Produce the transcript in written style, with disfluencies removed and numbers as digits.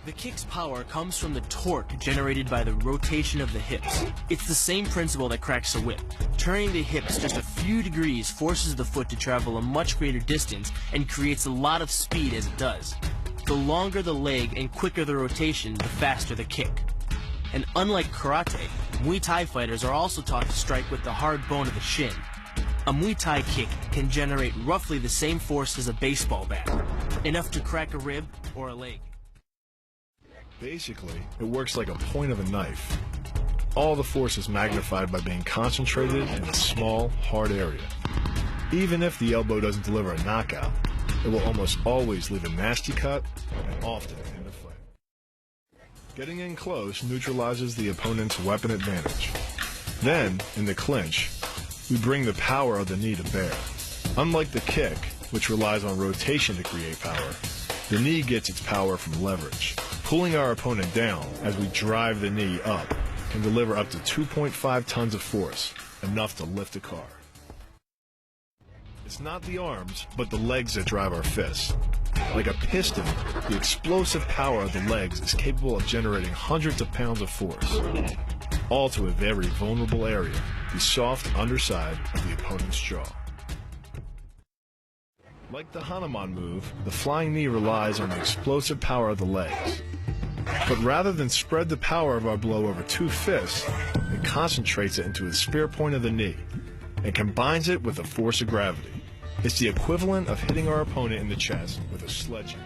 The kick's power comes from the torque generated by the rotation of the hips. It's the same principle that cracks a whip. Turning the hips just a few degrees forces the foot to travel a much greater distance and creates a lot of speed as it does. The longer the leg and quicker the rotation, the faster the kick. And unlike karate, Muay Thai fighters are also taught to strike with the hard bone of the shin. A Muay Thai kick can generate roughly the same force as a baseball bat, enough to crack a rib or a leg. Basically, it works like a point of a knife. All the force is magnified by being concentrated in a small, hard area. Even if the elbow doesn't deliver a knockout, it will almost always leave a nasty cut and often end the fight. Getting in close neutralizes the opponent's weapon advantage. Then, in the clinch, we bring the power of the knee to bear. Unlike the kick, which relies on rotation to create power, the knee gets its power from leverage. Pulling our opponent down as we drive the knee up can deliver up to 2.5 tons of force, enough to lift a car. It's not the arms, but the legs that drive our fists. Like a piston, the explosive power of the legs is capable of generating hundreds of pounds of force, all to a very vulnerable area, the soft underside of the opponent's jaw. Like the Hanuman move, the flying knee relies on the explosive power of the legs. But rather than spread the power of our blow over two fists, it concentrates it into the spear point of the knee and combines it with the force of gravity. It's the equivalent of hitting our opponent in the chest with a sledgehammer.